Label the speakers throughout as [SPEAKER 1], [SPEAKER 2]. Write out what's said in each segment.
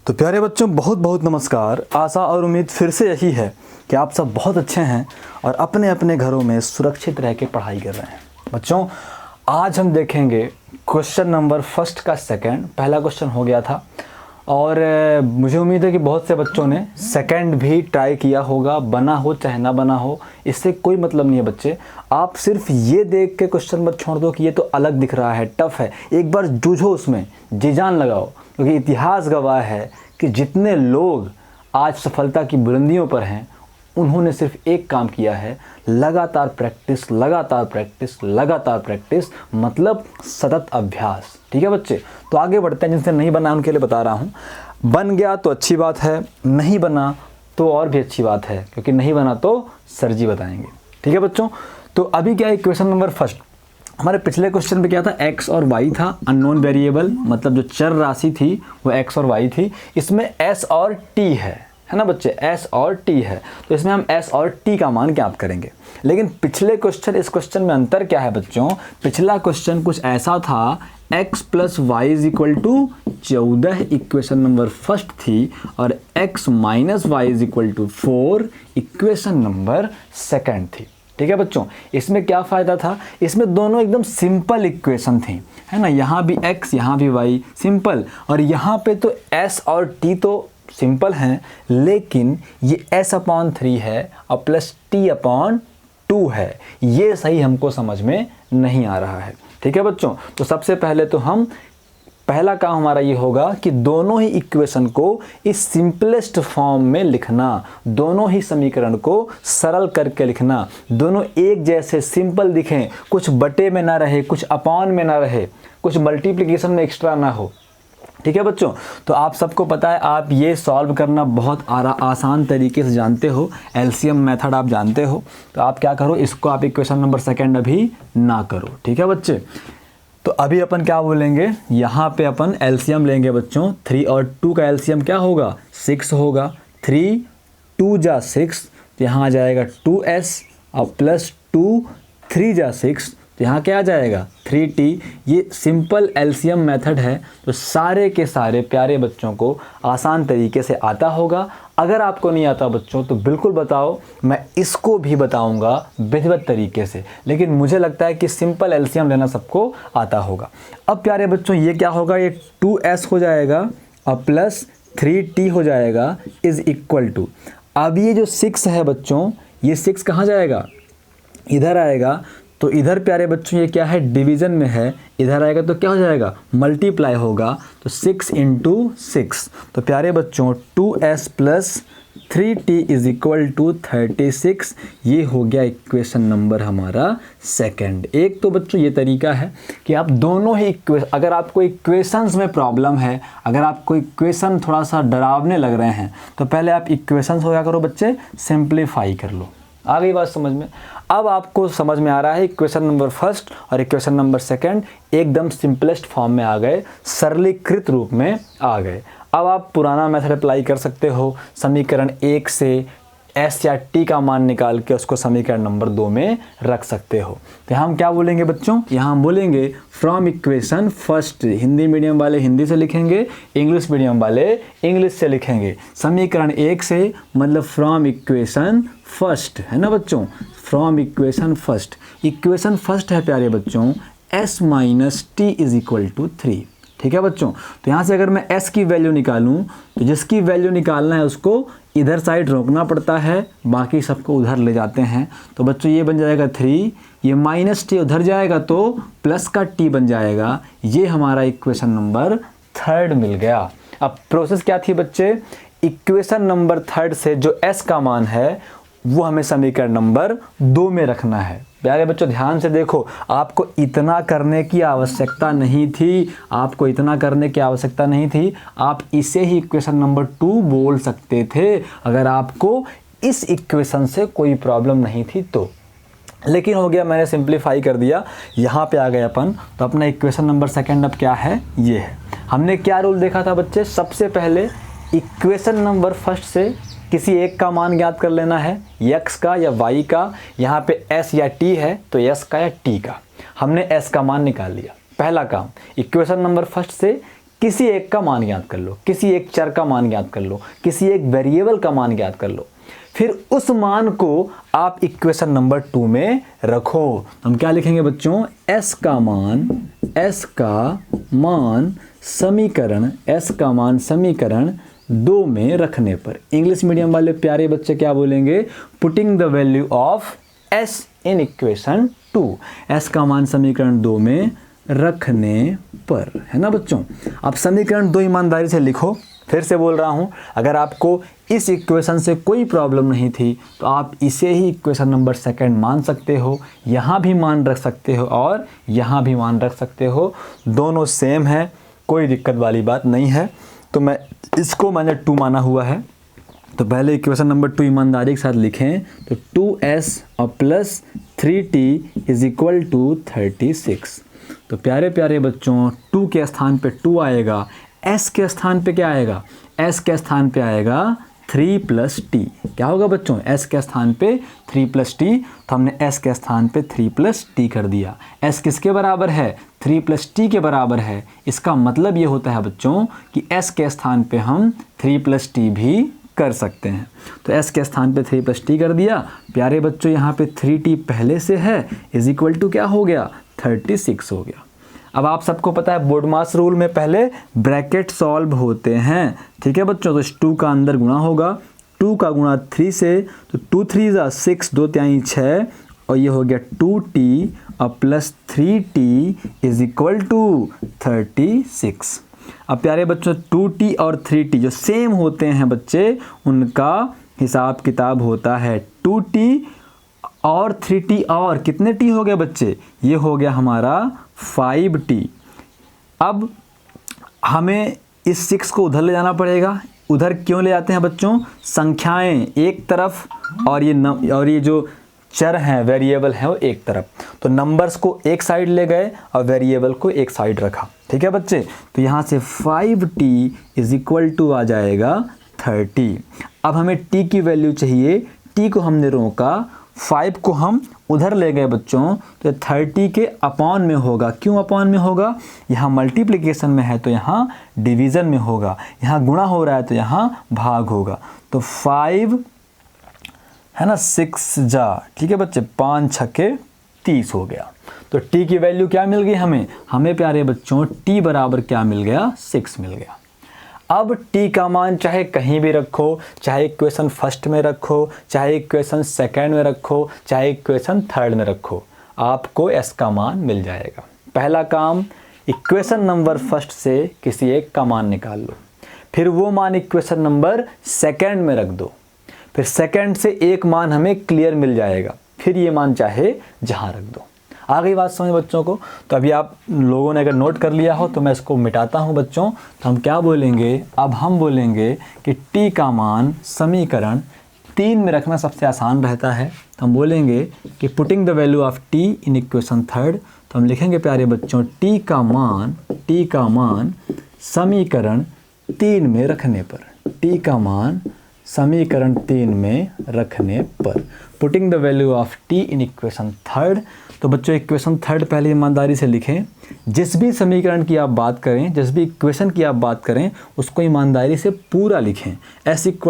[SPEAKER 1] तो प्यारे बच्चों बहुत बहुत नमस्कार। आशा और उम्मीद फिर से यही है कि आप सब बहुत अच्छे हैं और अपने अपने घरों में सुरक्षित रह के पढ़ाई कर रहे हैं। बच्चों आज हम देखेंगे क्वेश्चन नंबर फर्स्ट का सेकंड। पहला क्वेश्चन हो गया था और मुझे उम्मीद है कि बहुत से बच्चों ने सेकंड भी ट्राई किया होगा, बना हो चाहे ना बना हो, इससे कोई मतलब नहीं है बच्चे। आप सिर्फ ये देख के क्वेश्चन मत छोड़ दो कि ये तो अलग दिख रहा है, टफ है। एक बार जूझो उसमें, जी जान लगाओ, क्योंकि इतिहास गवाह है कि जितने लोग आज सफलता की बुलंदियों पर हैं उन्होंने सिर्फ एक काम किया है, लगातार प्रैक्टिस, लगातार प्रैक्टिस, लगातार प्रैक्टिस, मतलब सतत अभ्यास। ठीक है बच्चे, तो आगे बढ़ते हैं। जिनसे नहीं बना उनके लिए बता रहा हूँ, बन गया तो अच्छी बात है, नहीं बना तो और भी अच्छी बात है, क्योंकि नहीं बना तो सर जी बताएंगे। ठीक है बच्चों, तो अभी क्या है क्वेश्चन नंबर फर्स्ट। हमारे पिछले क्वेश्चन पे क्या था, x और y था, अननोन वेरिएबल, मतलब जो चर राशि थी वो x और y थी। इसमें s और t है ना बच्चे, s और t है, तो इसमें हम s और t का मान ज्ञात करेंगे। लेकिन पिछले क्वेश्चन इस क्वेश्चन में अंतर क्या है बच्चों, पिछला क्वेश्चन कुछ ऐसा था, x plus y is equal to 14 equation number first थी, और x minus y is equal to 4 equation number second थी। ठीक है बच्चों, इसमें क्या फ़ायदा था, इसमें दोनों एकदम सिंपल इक्वेशन थी, है ना। यहाँ भी x यहाँ भी y, सिंपल। और यहाँ पे तो s और t तो सिंपल हैं, लेकिन ये s/3 है और प्लस t/2 है। ये सही हमको समझ में नहीं आ रहा है। ठीक है बच्चों, तो सबसे पहले तो हम पहला काम हमारा ये होगा कि दोनों ही इक्वेशन को इस सिंपलेस्ट फॉर्म में लिखना, दोनों ही समीकरण को सरल करके लिखना, दोनों एक जैसे सिंपल दिखें, कुछ बटे में ना रहे, कुछ अपॉन में ना रहे, कुछ मल्टीप्लिकेशन में एक्स्ट्रा ना हो। ठीक है बच्चों, तो आप सबको पता है, आप ये सॉल्व करना बहुत आसान तरीके से जानते हो, एलसीएम मेथड आप जानते हो। तो आप क्या करो, इसको आप इक्वेशन नंबर सेकंड अभी ना करो। ठीक है बच्चे, तो अभी अपन क्या बोलेंगे, यहाँ पे अपन एलसीएम लेंगे बच्चों। 3 और 2 का एलसीएम क्या होगा, 6 होगा। 3 2 जा 6, तो यहाँ आ जाएगा 2s, और प्लस 2 3 जा 6, तो यहाँ क्या आ जाएगा 3t। ये सिंपल एलसीएम मेथड है, तो सारे के सारे प्यारे बच्चों को आसान तरीके से आता होगा। अगर आपको नहीं आता बच्चों तो बिल्कुल बताओ, मैं इसको भी बताऊंगा विधिवत तरीके से, लेकिन मुझे लगता है कि सिंपल एलसीएम लेना सबको आता होगा। अब प्यारे बच्चों ये क्या होगा, ये 2s हो जाएगा और प्लस 3t हो जाएगा इज इक्वल टू, अब ये जो 6 है बच्चों, ये 6 कहाँ जाएगा, इधर आएगा। तो इधर प्यारे बच्चों ये क्या है, डिवीज़न में है, इधर आएगा तो क्या हो जाएगा, मल्टीप्लाई होगा। तो 6 × 6, तो प्यारे बच्चों 2s plus 3t is equal to 36। ये हो गया इक्वेशन नंबर हमारा सेकंड। एक तो बच्चों ये तरीका है कि आप दोनों ही अगर आपको इक्वेशंस में प्रॉब्लम है, अगर आपको इक्वेशन थोड़ा सा डरावने लग रहे हैं, तो पहले आप इक्वेशंस हो क्या करो बच्चे, सिंप्लीफाई कर लो। आ गई बात समझ में। अब आपको समझ में आ रहा है इक्वेशन नंबर फर्स्ट और इक्वेशन नंबर सेकंड एकदम सिंपलेस्ट फॉर्म में आ गए, सरलीकृत रूप में आ गए। अब आप पुराना मेथड अप्लाई कर सकते हो, समीकरण 1 से s या t का मान निकाल के उसको समीकरण नंबर 2 में रख सकते हो। तो यहाँ हम क्या बोलेंगे बच्चों, यहाँ हम बोलेंगे from equation first. Hindi medium वाले हिंदी से लिखेंगे, इंग्लिश मीडियम वाले इंग्लिश से लिखेंगे। समीकरण 1 से मतलब फ्रॉम इक्वेशन फर्स्ट, है ना बच्चों, from equation first. Equation first है प्यारे बच्चों s minus t is equal to 3। ठीक है बच्चों, तो यहाँ से अगर मैं s की वैल्यू निकालूं तो जिसकी वैल्यू निकालना है उसको इधर साइड रोकना पड़ता है, बाकी सबको उधर ले जाते हैं। तो बच्चों ये बन जाएगा 3, ये माइनस टी उधर जाएगा तो प्लस का t बन जाएगा। ये हमारा इक्वेशन नंबर थर्ड मिल गया। अब प्रोसेस क्या थी बच्चे, इक्वेशन नंबर थर्ड से जो s का मान है वो हमें समीकरण नंबर 2 में रखना है। प्यारे बच्चों ध्यान से देखो, आपको इतना करने की आवश्यकता नहीं थी, आपको इतना करने की आवश्यकता नहीं थी। आप इसे ही इक्वेशन नंबर 2 बोल सकते थे अगर आपको इस इक्वेशन से कोई प्रॉब्लम नहीं थी तो, लेकिन हो गया, मैंने सिंप्लीफाई कर दिया, यहाँ पे आ गए अपन। तो अपना इक्वेशन नंबर सेकंड अब क्या है, ये है। हमने क्या रूल देखा था बच्चे, सबसे पहले इक्वेशन नंबर फर्स्ट से किसी एक का मान ज्ञात कर लेना है, x का या y का। यहाँ पे s या t है तो s का या t का। हमने s का मान निकाल लिया। पहला काम, इक्वेशन नंबर फर्स्ट से किसी एक का मान ज्ञात कर लो, किसी एक चर का मान ज्ञात कर लो, किसी एक वेरिएबल का मान ज्ञात कर लो, फिर उस मान को आप इक्वेशन नंबर 2 में रखो। हम क्या लिखेंगे बच्चों, s का मान समीकरण 2 में रखने पर। इंग्लिश मीडियम वाले प्यारे बच्चे क्या बोलेंगे, putting the value of s in equation 2, s का मान समीकरण 2 में रखने पर, है ना बच्चों। अब समीकरण 2 ईमानदारी से लिखो। फिर से बोल रहा हूँ, अगर आपको इस इक्वेशन से कोई प्रॉब्लम नहीं थी तो आप इसे ही इक्वेशन नंबर 2 मान सकते हो, यहाँ भी मान रख सकते हो और यहाँ भी मान रख सकते हो, दोनों सेम है, कोई दिक्कत वाली बात नहीं है। तो मैंने 2 माना हुआ है। तो पहले इक्वेशन नंबर 2 ईमानदारी के साथ लिखें, तो 2s और plus 3t is equal to 36। तो प्यारे प्यारे बच्चों, 2 के स्थान पे 2 आएगा, s के स्थान पे क्या आएगा, s के स्थान पे आएगा 3 + t। क्या होगा बच्चों, s के स्थान पे 3 + t, तो हमने s के स्थान पे 3 + t कर दिया। s किसके बराबर है, 3 + t के बराबर है। इसका मतलब ये होता है बच्चों कि s के स्थान पे हम 3 + t भी कर सकते हैं। तो s के स्थान पे 3 + t कर दिया। प्यारे बच्चों, यहाँ पे 3t पहले से है, इज इक्वल टू क्या हो गया, 36 हो गया। अब आप सबको पता है बोडमास रूल में पहले ब्रैकेट सॉल्व होते हैं, ठीक है बच्चों। तो इस 2 का अंदर गुणा होगा, 2 का गुणा 3 से, तो 2 3 = 6, 2 3 6, और ये हो गया 2t और plus 3t is equal to 36। अब प्यारे बच्चों, 2t और 3t जो सेम होते हैं बच्चे, उनका हिसाब किताब होता है 2t और 3t, और कितने t हो गए बच्चे, ये हो गया हमारा 5t। अब हमें इस 6 को उधर ले जाना पड़ेगा। उधर क्यों ले जाते हैं बच्चों, संख्याएं एक तरफ और ये जो चर हैं, वेरिएबल हैं, वो एक तरफ। तो नंबर्स को एक साइड ले गए और वेरिएबल को एक साइड रखा, ठीक है बच्चे। तो यहाँ से 5t इज इक्वल टू आ जाएगा 30। अब हमें t की वैल्यू चाहिए, t को हमने रोका, 5 को हम उधर ले गए बच्चों, तो 30 के अपॉन में होगा। क्यों अपॉन में होगा, यहाँ मल्टीप्लिकेशन में है तो यहाँ डिवीज़न में होगा, यहाँ गुणा हो रहा है तो यहाँ भाग होगा। तो 5 है ना, 6 जा, ठीक है बच्चे, 5 छक्के 30 हो गया। तो t की वैल्यू क्या मिल गई हमें प्यारे बच्चों, t बराबर क्या मिल गया, 6 मिल गया। अब t का मान चाहे कहीं भी रखो, चाहे इक्वेशन 1 में रखो, चाहे इक्वेशन 2 में रखो, चाहे इक्वेशन 3 में रखो, आपको s का मान मिल जाएगा। पहला काम, इक्वेशन नंबर 1 से किसी एक का मान निकाल लो, फिर वो मान इक्वेशन नंबर 2 में रख दो, फिर 2 से एक मान हमें क्लियर मिल जाएगा, फिर ये मान चाहे जहाँ रख दो। आ गई बात समझ बच्चों को। तो अभी आप लोगों ने अगर नोट कर लिया हो तो मैं इसको मिटाता हूँ बच्चों। तो हम क्या बोलेंगे, अब हम बोलेंगे कि t का मान समीकरण 3 में रखना सबसे आसान रहता है। तो हम बोलेंगे कि putting the value of t in equation 3, तो हम लिखेंगे प्यारे बच्चों, t का मान समीकरण 3 में रखने पर, t का मान समीकरण 3 में रखने पर, putting the value of t in equation 3। तो बच्चों इक्वेशन 3 पहले ईमानदारी से लिखें। जिस भी समीकरण की आप बात करें, जिस भी इक्वेशन की आप बात करें, उसको ईमानदारी से पूरा लिखें। s =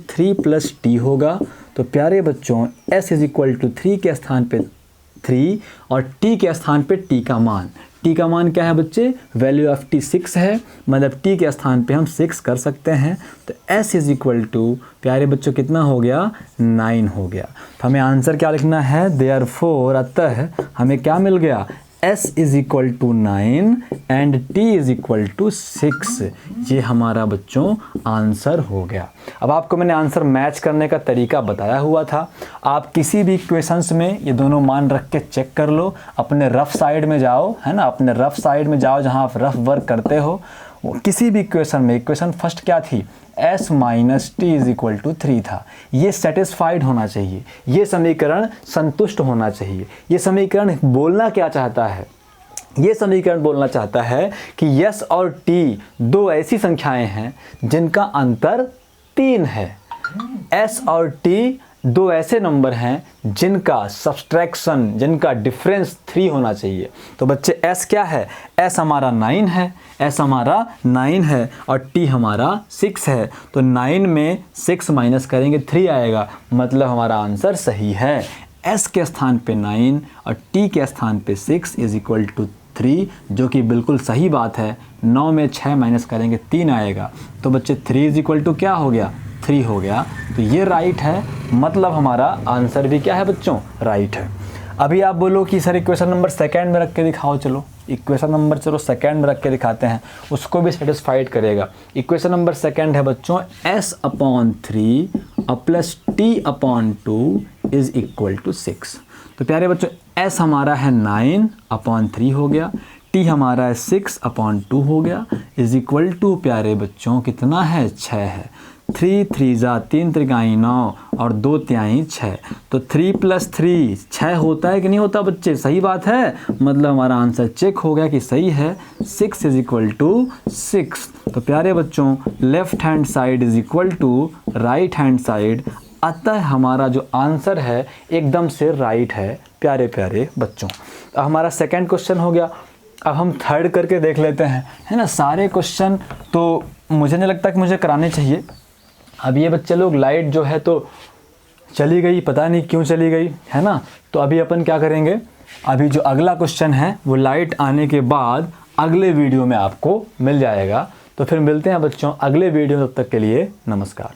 [SPEAKER 1] 3 + t होगा। तो प्यारे बच्चों, s = 3 के स्थान पे 3 और t के स्थान पे t का मान, t का मान क्या है बच्चे, वैल्यू ऑफ t 6 है, मतलब t के स्थान पे हम 6 कर सकते हैं। तो s = प्यारे बच्चों कितना हो गया, 9 हो गया। तो हमें आंसर क्या लिखना है, देयरफॉर, अतः हमें क्या मिल गया, s = 9 एंड t = 6। ये हमारा बच्चों आंसर हो गया। अब आपको मैंने आंसर मैच करने का तरीका बताया हुआ था। आप किसी भी इक्वेशंस में ये दोनों मान रख के चेक कर लो। अपने रफ साइड में जाओ, है ना, अपने रफ साइड में जाओ जहाँ आप रफ वर्क करते हो। किसी भी इक्वेशन में, इक्वेशन 1 क्या थी, s - t = 3 था। ये सेटिस्फाइड होना चाहिए, ये समीकरण संतुष्ट होना चाहिए। ये समीकरण बोलना क्या चाहता है, ये समीकरण बोलना चाहता है कि s और t दो ऐसी संख्याएं हैं जिनका अंतर 3 है। s और t दो ऐसे नंबर हैं जिनका सब्सट्रैक्शन, जिनका डिफरेंस 3 होना चाहिए। तो बच्चे s क्या है? s हमारा 9 है, s हमारा 9 है और t हमारा 6 है। तो 9 में 6 माइनस करेंगे 3 आएगा, मतलब हमारा आंसर सही है। s के स्थान पे 9 और t के स्थान पे 6 इज इक्वल टू 3, जो कि बिल्कुल सही बात है। 9 में 6 माइनस करेंगे 3 आएगा। तो बच्चे 3 इज इक्वल टू क्या हो गया? 3 हो गया। तो ये राइट है, मतलब हमारा आंसर भी क्या है बच्चों? राइट है। अभी आप बोलो कि सर इक्वेशन नंबर सेकंड में रख के दिखाओ। चलो इक्वेशन नंबर सेकंड में रख के दिखाते हैं, उसको भी सेटिस्फाइड करेगा। इक्वेशन नंबर सेकंड है बच्चों s/3 plus t/2 is equal to 6। तो प्यारे बच्चों s हमारा है 9/3 हो गया, t हमारा है 6/2 हो गया, इज इक्वल टू प्यारे बच्चों कितना है? 6 है। 3 3 जा 3 त्रिगाई 9 और 2 तिहाई 6। तो 3 + 3 6 होता है कि नहीं होता बच्चे? सही बात है, मतलब हमारा आंसर चेक हो गया कि सही है। 6 इज इक्वल टू 6। तो प्यारे बच्चों left hand side is equal to right hand side, अतः हमारा जो आंसर है एकदम से राइट है प्यारे प्यारे बच्चों। अब हमारा सेकंड क्वेश्चन हो गया। अब हम थर्ड करके देख लेते हैं, है ना। सारे क्वेश्चन तो मुझे नहीं लगता कि मुझे कराने चाहिए। अब ये बच्चे लोग लाइट जो है तो चली गई, पता नहीं क्यों चली गई, है ना। तो अभी अपन क्या करेंगे, अभी जो अगला क्वेश्चन है वो लाइट आने के बाद अगले वीडियो में आपको मिल जाएगा। तो फिर मिलते हैं बच्चों अगले वीडियो में, तब तक के लिए नमस्कार।